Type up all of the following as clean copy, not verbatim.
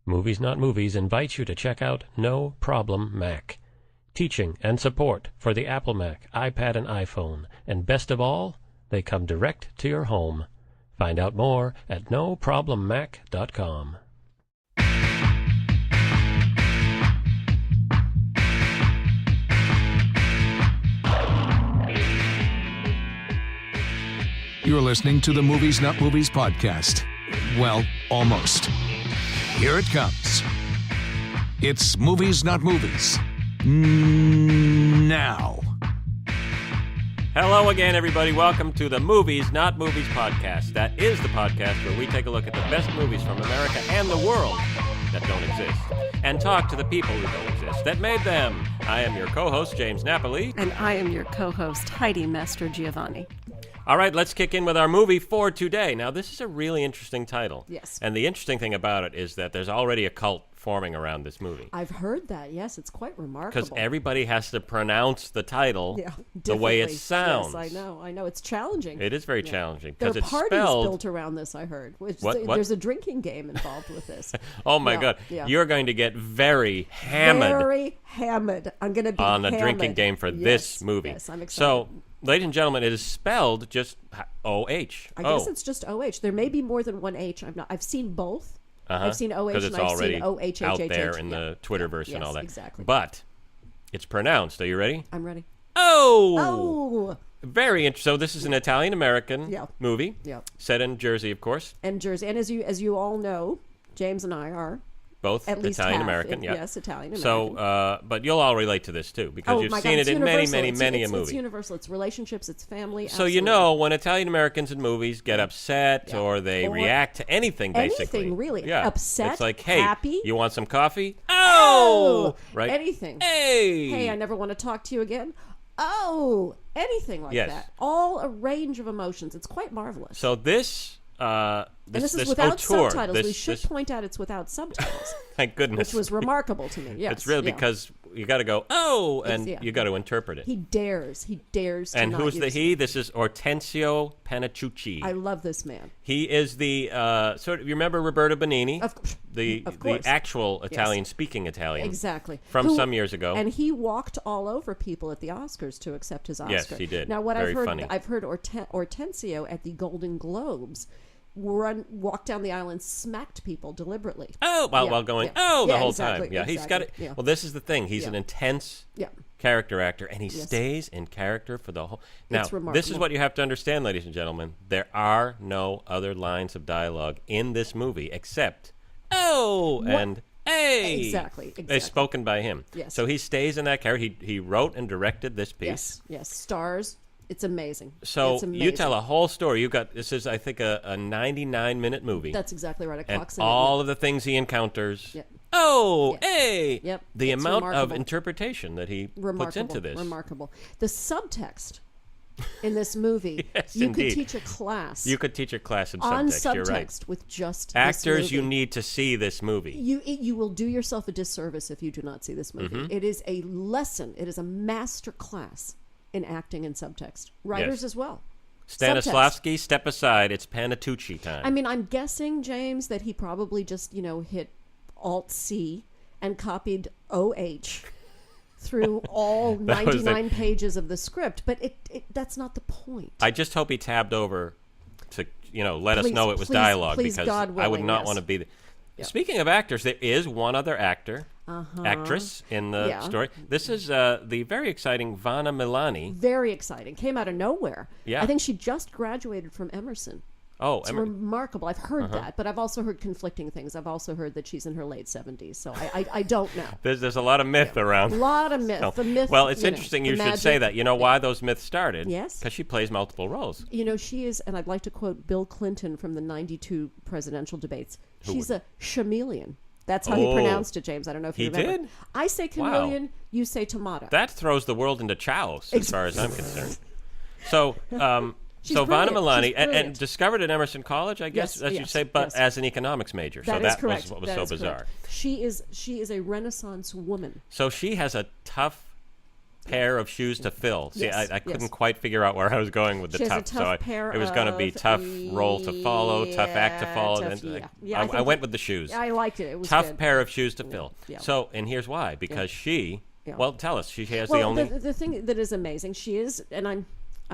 Movies Not Movies invites you to check out No Problem Mac. Teaching and support for the Apple Mac, iPad, and iPhone. And best of all, they come direct to your home. Find out more at noproblemmac.com. You're listening to the Movies Not Movies podcast. Well, almost. Here it comes. It's Movies Not Movies. Now. Hello again, everybody. Welcome to the Movies Not Movies podcast. That is the podcast where we take a look at the best movies from America and the world that don't exist, and talk to the people who don't exist that made them. I am your co-host, James Napoli. And I am your co-host, Heidi Giovanni. All right, let's kick in with our movie for today. Now, this is a really interesting title. Yes. And the interesting thing about it is that there's already a cult forming around this movie. I've heard that, yes. It's quite remarkable. Because everybody has to pronounce the title the way it sounds. Yes, I know. It's challenging. It is very challenging. There are Because it's parties spelled... built around this, I heard. What? There's a drinking game involved with this. Oh, my God. Yeah. You're going to get very hammered. Very hammered. I'm going to be on hammered. a drinking game for this movie. Yes, I'm excited. So, ladies and gentlemen, it is spelled just O-H. I guess it's just O-H. There may be more than one H. I've seen both. I've seen O-H because it's and I've already seen O-H-H-H-H. out there in the Twitterverse and Yes, all that. exactly. But it's pronounced. Are you ready? I'm ready. Oh! Very interesting. So this is an Italian-American movie set in Jersey, of course. And Jersey. And as you all know, James and I are both at least Italian-American. Yes, Italian-American. So, but you'll all relate to this, too, because you've seen it in many a movie. It's universal. It's relationships. It's family. So you know when Italian-Americans in movies get upset or they react to anything, basically. Anything, really. Yeah. Upset, it's like, hey, happy. You want some coffee? Oh! Right? Anything. Hey! I never want to talk to you again. Oh! Anything like that. All a range of emotions. It's quite marvelous. So this... and this is without auteur, subtitles. We should point out it's without subtitles. Thank goodness. Which was remarkable to me. Yes, it's really because you got to go, and you got to interpret it. He dares to And not who's use he? This is Ortensio Panicucci. I love this man. He is the you remember Roberto Benigni? Of course. The actual Italian-speaking Italian. Exactly. From some years ago. And he walked all over people at the Oscars to accept his Oscar. Yes, he did. Now, what I've heard Ortensio at the Golden Globes walked down the aisle and smacked people deliberately. While going, the whole exactly, time. Yeah, exactly, he's got it. Yeah. Well, this is the thing. He's an intense character actor, and he stays in character for the whole... Now, this is what you have to understand, ladies and gentlemen. There are no other lines of dialogue in this movie except, and... Hey! Exactly. They're spoken by him. Yes. So he stays in that character. He wrote and directed this piece. Yes. Stars. It's amazing. So it's amazing. You tell a whole story. This is, I think, a 99-minute movie. That's exactly right. And all of the things he encounters. Yep. Hey! Yep. The It's amount remarkable. of interpretation that he puts into this. Remarkable. The subtext in this movie, Yes, you indeed. could teach a class. You could teach a class in on subtext. You're right. with just Actors, this you movie. need to see this movie. You will do yourself a disservice if you do not see this movie. Mm-hmm. It is a lesson. It is a master class in acting and subtext. Writers as well. Stanislavski, step aside. It's Panatucci time. I mean, I'm guessing, James, that he probably just, hit Alt-C and copied OH through all 99 pages of the script. But that's not the point. I just hope he tabbed over to, let us know it was dialogue, because God willing, I would not want to be the... Speaking of actors, there is one other actress in the story. This is the very exciting Vanna Milani. Very exciting. Came out of nowhere. Yeah. I think she just graduated from Emerson. Oh, it's remarkable. I've heard that, but I've also heard conflicting things. I've also heard that she's in her late 70s, so I don't know. There's a lot of myth around. A lot of myth. The myth. Well, it's interesting you should say that. You know why those myths started? Yes. Because she plays multiple roles. She is, and I'd like to quote Bill Clinton from the 92 presidential debates. She's a chameleon. That's how he pronounced it, James. I don't know if you remember. He did? I say chameleon, you say tomato. That throws the world into chaos, as far as I'm concerned. So... So Vanna Milani, and discovered at Emerson College, I guess, as you say, but as an economics major. That is correct. Was what was so bizarre. She is a Renaissance woman. So she has a tough pair of shoes to fill. See, Yes, I couldn't yes. quite figure out where I was going with the She has a tough. tough pair it was going to be of- tough role to follow, tough act to follow. tough- and, yeah. Yeah, I I think went with the shoes. I liked it. It was Tough good. pair of shoes to fill. yeah. So, and here's why. Because she, Yeah. well, tell us. She has the Well, only... the thing that is amazing, she is, and I'm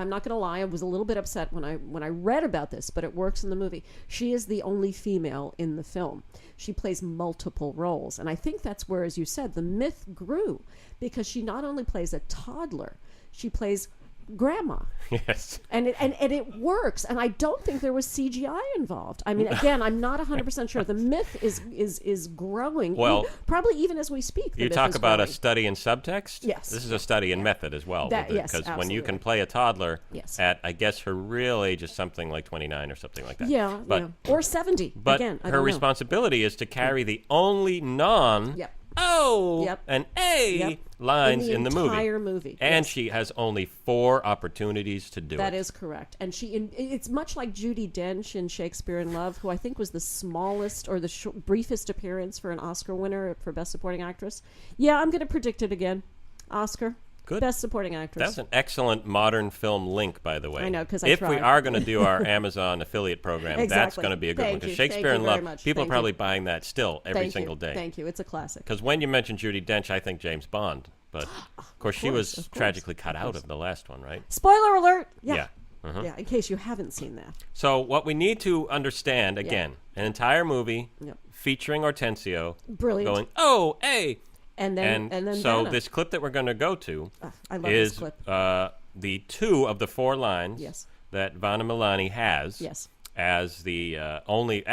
not going to lie, I was a little bit upset when I read about this, but it works in the movie. She is the only female in the film. She plays multiple roles, and I think that's where, as you said, the myth grew, because she not only plays a toddler, she plays grandma. Yes. And it works, and I don't think there was CGI involved. I mean, again, I'm not 100% sure. The myth is growing. Well, probably even as we speak. The You myth talk is about a growing. study in subtext? Yes. This is a study in method as well. Yes, Because when you can absolutely. play a toddler Yes. at, I guess, her real age is something like 29 or something like that. Yeah, But, yeah. Or 70. but Again, I her don't know. responsibility is to carry the only non... Yep. Oh, Yep. and A Yep. lines in the movie. entire movie. And Yes. she has only 4 opportunities to do it. That is correct. And it's much like Judi Dench in Shakespeare in Love, who I think was the smallest or the briefest appearance for an Oscar winner for Best Supporting Actress. Yeah, I'm going to predict it again. Oscar. Good. Best Supporting Actress. That's an excellent modern film link, by the way. I know, 'cause I if we tried. are going to do our Amazon affiliate program, that's Exactly. going to be a good one. Thank Because you. Shakespeare Thank in you very Love, much. people Thank are probably you. buying that still every Thank single you. day. Thank you. It's a classic. Because when you mentioned Judi Dench, I think James Bond. But of course, she was of course, tragically cut out of the last one, right? Spoiler alert! Yeah. Yeah. Uh-huh. Yeah, in case you haven't seen that. So what we need to understand again, an entire movie Yep. featuring Hortensio Brilliant. going, oh, hey. And then so Vanna. this clip that we're going to go to I love this is clip. The 2 of the 4 lines Yes. that Vanna Milani has Yes. as the only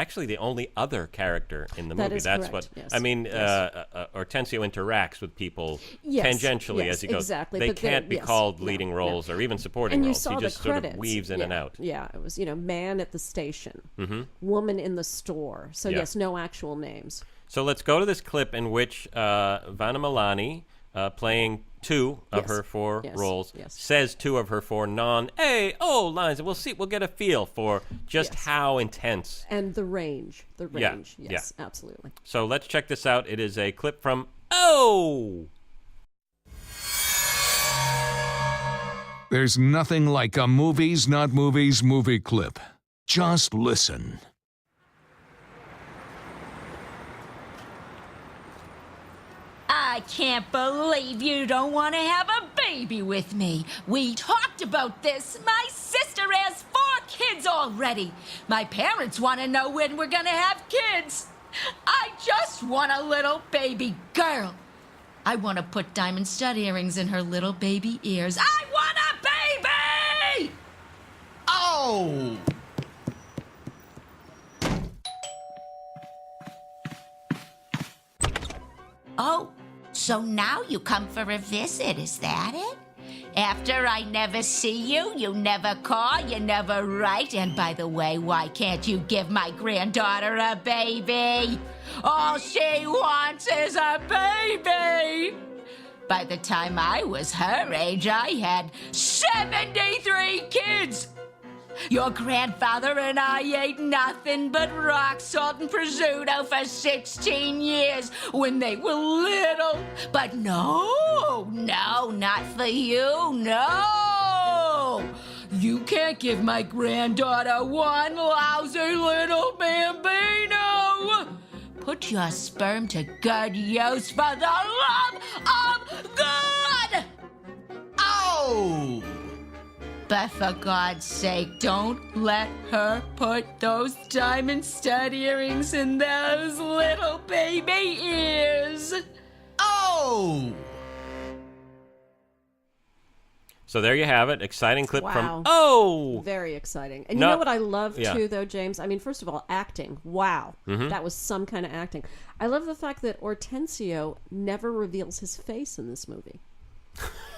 other character in the That movie. is That's correct, what yes. I mean. Yes. Hortensio interacts with people Yes, tangentially yes, as he goes. exactly, They but they're- can't be yes, called no, leading no. roles or even supporting And you roles. saw He the just sort credits. of weaves in yeah. and out. Yeah, it was, man at the station, woman in the store. So, Yeah. yes, no actual names. So let's go to this clip in which Vanna Milani, playing 2 of Yes. her 4 Yes. roles, Yes. says 2 of her 4 non-A-O lines. And we'll get a feel for just Yes. how intense. And the range. The Yeah, range. Yes, absolutely. So let's check this out. It is a clip from Oh! There's nothing like a Movies Not Movies movie clip. Just listen. I can't believe you don't want to have a baby with me. We talked about this. My sister has 4 kids already. My parents want to know when we're going to have kids. I just want a little baby girl. I want to put diamond stud earrings in her little baby ears. I want a baby! Oh! Oh, so now you come for a visit, is that it? After I never see you, you never call, you never write. And by the way, why can't you give my granddaughter a baby? All she wants is a baby. By the time I was her age, I had 73 kids. Your grandfather and I ate nothing but rock salt and prosciutto for 16 years when they were little. But no, not for you, no. You can't give my granddaughter one lousy little bambino. Put your sperm to good use for the love of God. Oh! But for God's sake, don't let her put those diamond stud earrings in those little baby ears. Oh! So there you have it. Exciting clip Wow. from Oh! Very exciting. And No- you know what I love, Yeah. too, though, James? I mean, first of all, acting. Wow. Mm-hmm. That was some kind of acting. I love the fact that Hortensio never reveals his face in this movie.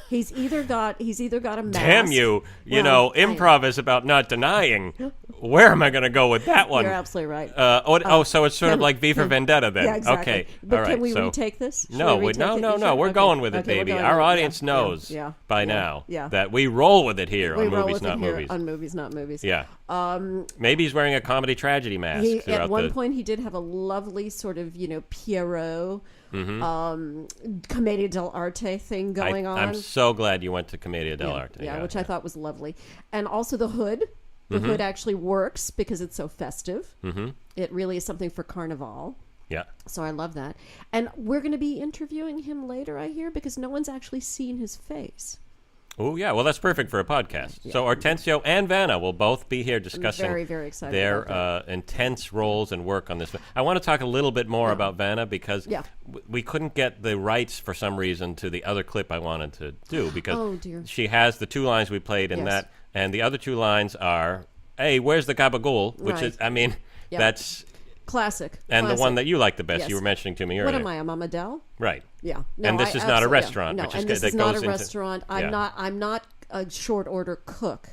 He's either got a mask. Damn you. You know, improv is about not denying. Where am I going to go with that one? You're absolutely right. So it's sort of like V for Vendetta then. Yeah, exactly. Okay. But all right. can we so, retake this? Should No, we retake it? no. You sure? We're Okay. going with it, Okay, we're baby. going Our with it. audience knows by now that we roll with it here we on roll Movies with Not it here Movies. on Movies Not Movies. Yeah. Maybe he's wearing a comedy tragedy mask throughout At one the... point, he did have a lovely sort of, Pierrot, Commedia dell'arte thing going on. so glad you went to Commedia dell'arte. Yeah, which I thought was lovely. And also the hood. The hood actually works because it's so festive. Mm-hmm. It really is something for Carnival. Yeah. So I love that. And we're going to be interviewing him later, I hear, because no one's actually seen his face. Oh, yeah. Well, that's perfect for a podcast. Yeah. So Hortensio and Vanna will both be here discussing very, very excited their intense roles and work on this. I want to talk a little bit more about Vanna because we couldn't get the rights for some reason to the other clip I wanted to do because she has the 2 lines we played in that, and the other 2 lines are, hey, where's the gabagool? Which is, I mean, that's... Classic. And classic. the one that you like the best, yes. you were mentioning to me earlier. What am I, a Mama Dell? Right. Yeah. No, and this is not a restaurant. No, which and is this that is not goes a restaurant. I'm not a short order cook.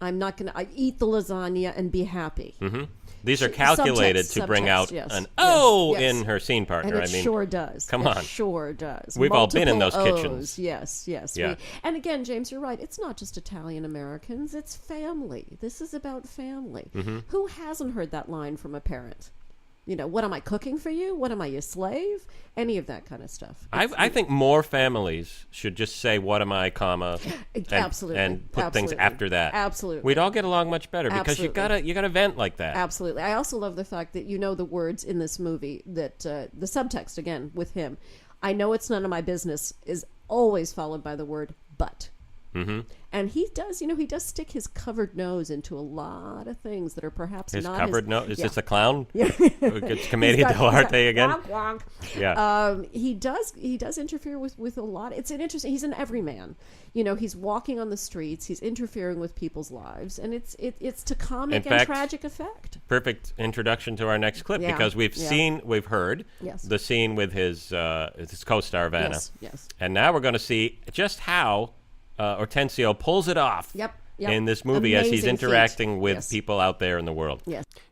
I'm not going to eat the lasagna and be happy. Mm-hmm. These are calculated to bring out an in her scene partner. And it sure does. Come on. It sure does. We've all been in those O's. kitchens. Yes. Yeah. And again, James, you're right. It's not just Italian Americans. It's family. This is about family. Mm-hmm. Who hasn't heard that line from a parent? You know, what am I cooking for you? What am I, your slave? Any of that kind of stuff. I think more families should just say, what am I, comma, absolutely. and put things after that. Absolutely. We'd all get along much better because you gotta vent like that. Absolutely. I also love the fact that you know the words in this movie, that the subtext, again, with him, I know it's none of my business, is always followed by the word but. Mm-hmm. And he does stick his covered nose into a lot of things that are perhaps his not covered nose. Is this a clown? Yeah. It's Commedia dell'arte again. Wonk, wonk. Yeah. He does interfere with a lot. It's an interesting. He's an everyman. You know, he's walking on the streets. He's interfering with people's lives, and it's to comic and tragic effect. Perfect introduction to our next clip because we've heard the scene with his co-star Vanna. Yes. And now we're going to see just how Hortensio pulls it off in this movie Amazing as he's interacting feat. with people out there in the world.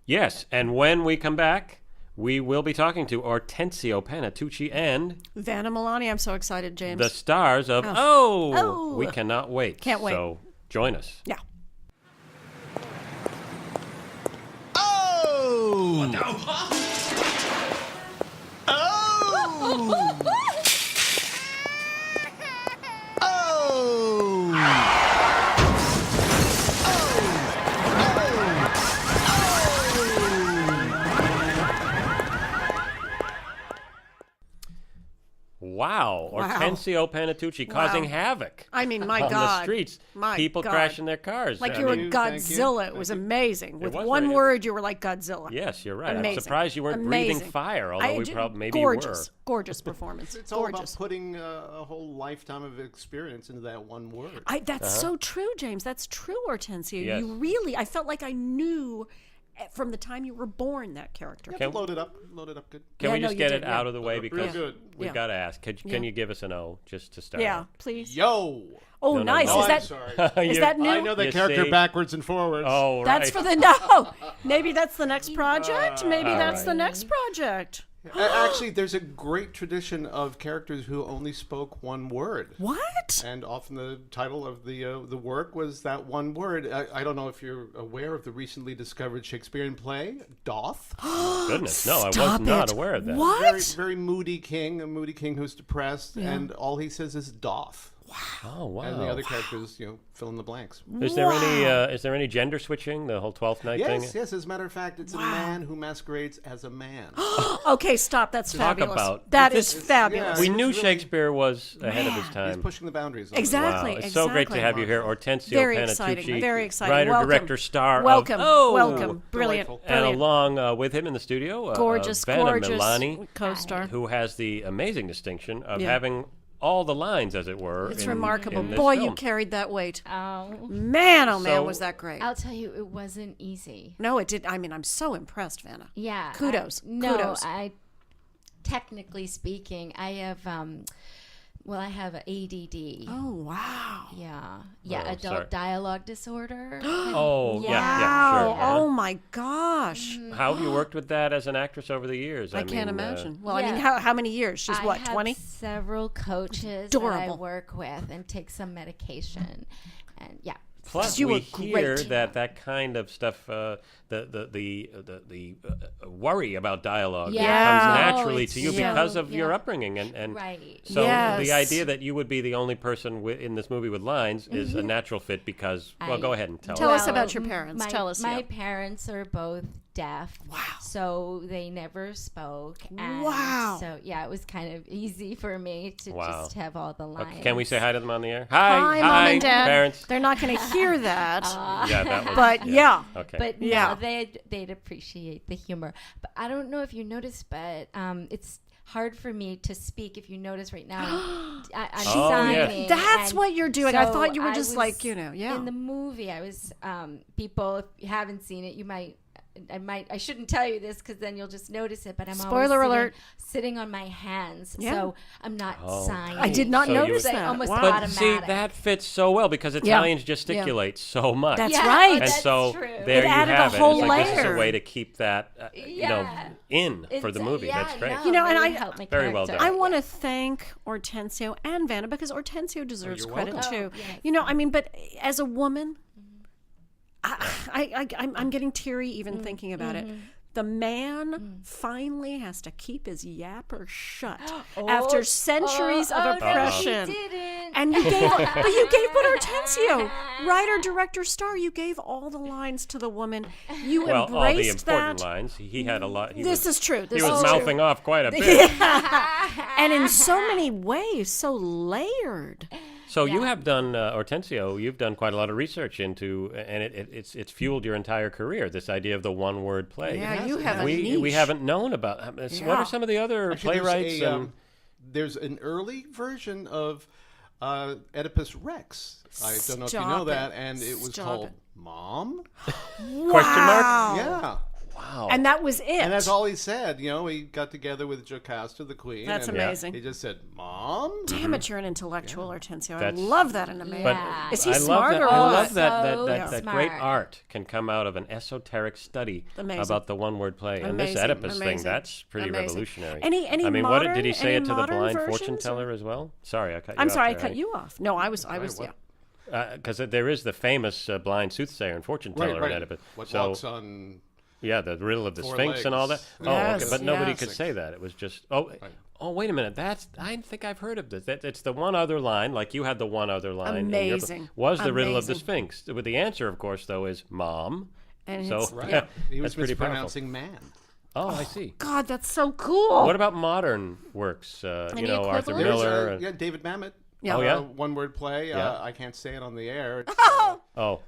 Yes. And when we come back, we will be talking to Hortensio Panettucci and Vanna Milani. I'm so excited, James. the stars of Oh. We cannot wait. Can't wait. So join us. Yeah. Oh! Oh! Wow. Hortensio Panettucci causing havoc. I mean, my on God. the streets. My People God. crashing their cars. Like I you were mean, Godzilla. It was amazing. With was one very- word, you were like Godzilla. Yes, you're right. Amazing. I'm surprised you weren't breathing fire, although we probably maybe gorgeous, were. Gorgeous performance. It's all gorgeous. about putting a whole lifetime of experience into that one word. That's so true, James. That's true, Hortensio. Yes. You really, I felt like I knew from the time you were born that character. You have to load it up good. Can we just you get did, it out of the way because good. we've got to ask. Can you give us an O just to start? Yeah, out? please. Yo! Oh, No, nice. no. Is I'm that sorry. is that new? I know that You character see? backwards and forwards. Oh, right. That's for the no. Maybe that's the next project. Maybe all that's right. the next project. Actually, there's a great tradition of characters who only spoke one word. What? And often the title of the work was that one word. I don't know if you're aware of the recently discovered Shakespearean play, Doth. Goodness, no, I was Stop not it. aware of that. What? Very, very moody king, a moody king who's depressed, and all he says is Doth. Oh, wow. And the other characters, fill in the blanks. Is there any gender switching? The whole 12th night thing? Yes. As a matter of fact, it's a man who masquerades as a man. Okay, stop. That's Talk fabulous. about- That this- is fabulous. We He's knew really- Shakespeare was ahead of his He's time. pushing the boundaries. Exactly. Wow, it's so great to exactly. have you here, Hortensio Very Panettucci. exciting. Very exciting. Writer, Welcome. director, star Welcome. of Welcome. Brilliant. Delightful. And Brilliant. along with him in the studio, Gorgeous, Vanna gorgeous Milani, co-star. who has the amazing distinction of Yeah. having all the lines, as it were. It's in- remarkable. in this Boy, film. you carried that weight. Oh, Man, oh man, So- was that great. I'll tell you, it wasn't easy. No, it did. I mean, I'm so impressed, Vanna. Yeah. Kudos. No, Kudos. technically speaking, I have, I have ADD. Oh, wow. Yeah. Oh, Adult sorry. dialogue disorder. Oh, yeah, Wow. sure. Oh, my gosh. How have you worked with that as an actress over the years? I can't mean, imagine. Well, I yeah. mean, how many years? She's I what, have 20? several coaches that I Adorable. work with and take some medication. And yeah. Plus, You we were hear great. that kind of stuff, the worry about dialogue Yeah. comes Oh, naturally it's to you so- because of your yeah. upbringing, and Right. so the Yes. idea that you would be the only person in this movie with lines is a natural fit because. Well, go ahead and tell Tell us. us about your parents. My, Tell us, My yeah. parents are both deaf. Wow. So they never spoke. And Wow. So yeah, it was kind of easy for me to Wow. just have all the lines. Can we say hi to them on the air? Hi, Hi, Mom and Dad. parents. They're not going to hear that. Yeah, that was. But yeah. Okay. But Yeah. no, they'd appreciate the humor. But I don't know if you noticed, but it's hard for me to speak. If you notice right now, I'm Oh, yeah. signing. That's and what you're doing. I so thought you were I just was- like, yeah. In the movie, I was people. If you haven't seen it, I shouldn't tell you this because then you'll just notice it. But I'm Spoiler always alert. sitting on my hands, Yeah. so I'm not signing. I did not So you notice would- that. Almost Wow. But automatic. see, that fits so well because Italians gesticulate so much. That's Yeah, right. And that's so true. there It you added a have it. whole It's like this is a layer. way to keep that, Yeah. in for the movie. Yeah, That's great. no, You know, and really I- helped my Very well character. done. I want to thank Hortensio and Vanna because Hortensio deserves you're credit welcome. too. Oh, yes. You know, I mean, but as a woman, I'm getting teary even thinking about it. The man finally has to keep his yapper shut after centuries of oppression. No, he didn't. And you gave, but you gave but Hortensio, writer, director, star. You gave all the lines to the woman. You Well, all the embraced important that. lines. He had a lot. This is true. This He was is true. mouthing off quite a bit. And in so many ways, so layered. So you have done, Hortensio, you've done quite a lot of research into, and it's fueled your entire career, this idea of the one-word play. Yeah, you have a we niche. haven't known about. What are some of the other Actually, playwrights? there's an early version of Oedipus Rex. I don't know if you Stop know it. that, and it was Stop called it. Mom. Question mark? Yeah. Wow. And that was it. And that's all he said. You know, he got together with Jocasta, the queen. That's and amazing. He just said, Mom? Damn it, you're an intellectual, Hortensio. I That's- love that in a man. Yeah. Is he I smart love that, or I what? love that So that great smart. art can come out of an esoteric study Amazing. about the one-word play. And this Amazing, Oedipus thing, amazing, that's pretty amazing. revolutionary. Any I mean, modern- did he say any it to the modern blind versions, fortune or- teller as well? Sorry, I cut you I'm off sorry, I there, cut Heidi. you off. No, I was, what? yeah. Because there is the famous blind soothsayer and fortune teller Right, in right. Oedipus. What So walks on... yeah, the riddle of the Four Sphinx and all that. legs. Oh, Yes, okay, but nobody yes. could say that. It was just oh, wait a minute. I think I've heard of this. It's the one other line, like you had the one other line. in your- Amazing. was the riddle of the Amazing. Sphinx? With the answer, of course, though, is Mom. And So it's- Right. He was that's pretty powerful. mispronouncing man. Oh, I see. God, that's so cool. What about modern works? You Any know, Arthur equivalent? There's, Miller. and- yeah, David Mamet. Yeah. Oh, yeah? One-word play. Yeah. I can't say it on the air. It's, Oh,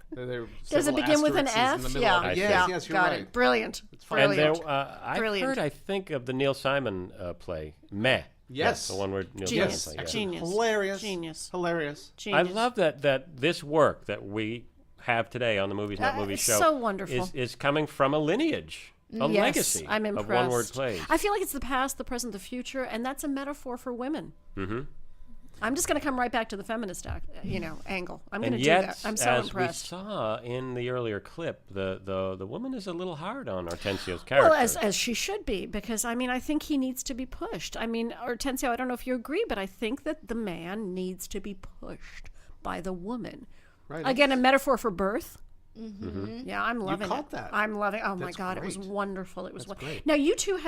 Does it begin with an F? In the middle Yeah. of it. I see. Yes, yes, you're Got right. it. Brilliant. fine. and there, Brilliant. I've Brilliant. heard, I think, of the Neil Simon play, Meh. Yes. The one word Neil Genius. Simon play. yeah. Genius. Hilarious. Genius. Hilarious. I Genius. love that this work that we have today on the Movies Not Movies it's show so wonderful. is coming from a lineage, a Yes, legacy I'm of impressed. one-word plays. I feel like it's the past, the present, the future, and that's a metaphor for women. Mm-hmm. I'm just going to come right back to the feminist, angle. I'm going And to do yet, that. I'm so as impressed. we saw in the earlier clip, the woman is a little hard on Hortensio's character. Well, as she should be, because I think he needs to be pushed. Hortensio, I don't know if you agree, but I think that the man needs to be pushed by the woman. Right. Again, a metaphor for birth. Yeah, I'm loving caught it. that. I'm loving. Oh my That's God, it was great. wonderful. It was That's great. Now you two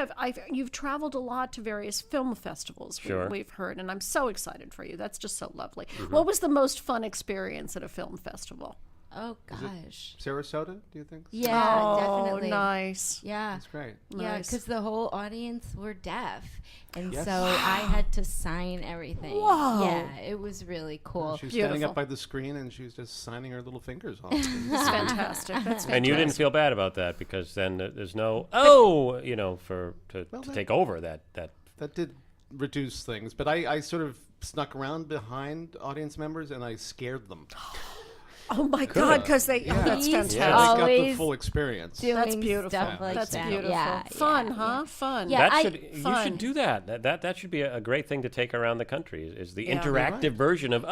you've traveled a lot to various film festivals. Sure. We've heard, and I'm so excited for you. That's just so lovely. What was the most fun experience at a film festival? Oh gosh. Sarasota, do you think? Yeah, Oh, definitely. nice. Yeah. That's great. Yeah, Nice. because the whole audience were deaf, and Yes. so I had to sign everything. Whoa. Yeah, it was really cool. She was standing Beautiful. up by the screen and she was just signing her little fingers off. It's fantastic. That's fantastic. and you didn't feel bad about that because then there's no to take over that. That did reduce things, but I sort of snuck around behind audience members and I scared them. Oh my God, because they. Yeah. Oh, that's He's fantastic. Yeah, they got the Always full experience. Doing That's beautiful. Stuff like That's that. beautiful. Yeah, Fun, yeah, huh? yeah. Fun. Yeah. You should fun. do that. That should be a great thing to take around the country. Is the Yeah. interactive You're right. version of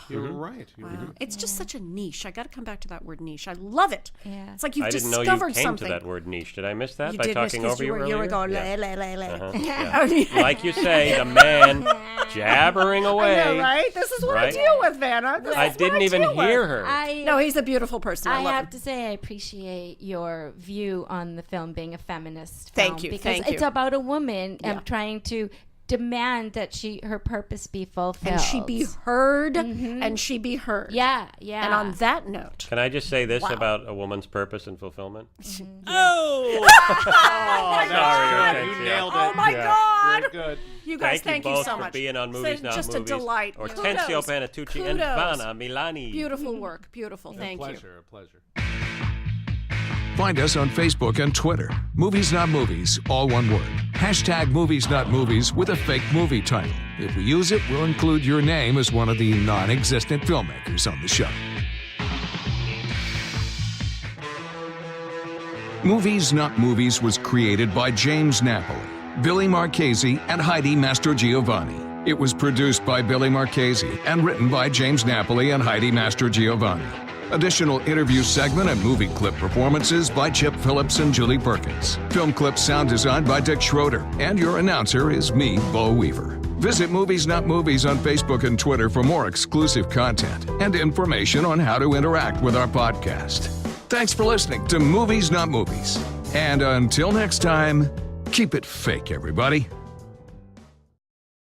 You're right. You're right. It's just such a niche. I got to come back to that word niche. I love it. Yeah. It's like you've I didn't know discovered you came something. to that word niche. Did I miss that You by did, talking because over you you were earlier? going, Yeah. lay, lay, lay. Yeah. Like you say, the man jabbering away. I know, right? This is what Right? I deal with, Vanna. This I is what didn't even deal hear hear her. No, he's a beautiful person. I love have him. to say I appreciate your view on the film being a feminist Thank film, you, because thank it's you. about a woman Yeah. trying to demand that her purpose be fulfilled. And she be heard, and she be heard. Yeah. And on that note, Can I just say this Wow. about a woman's purpose and fulfillment? Oh, Sorry, good. You Hortensia. nailed it. oh my God, Very good. you guys, Thank you you both so for much. being on It's Movies Not just Movies. a delight. Hortensio Kudos. Panatucci and Kudos. Vanna Milani. Beautiful work, beautiful. Thank you. A pleasure. Find us on Facebook and Twitter. Movies Not Movies, all one word. Hashtag Movies Not Movies with a fake movie title. If we use it, we'll include your name as one of the non-existent filmmakers on the show. Movies Not Movies was created by James Napoli, Billy Marchese, and Heidi Mastrogiovanni. It was produced by Billy Marchese and written by James Napoli and Heidi Mastrogiovanni. Additional interview segment and movie clip performances by Chip Phillips and Julie Perkins. Film clip sound designed by Dick Schroeder. And your announcer is me, Bo Weaver. Visit Movies Not Movies on Facebook and Twitter for more exclusive content and information on how to interact with our podcast. Thanks for listening to Movies Not Movies. And until next time, keep it fake, everybody.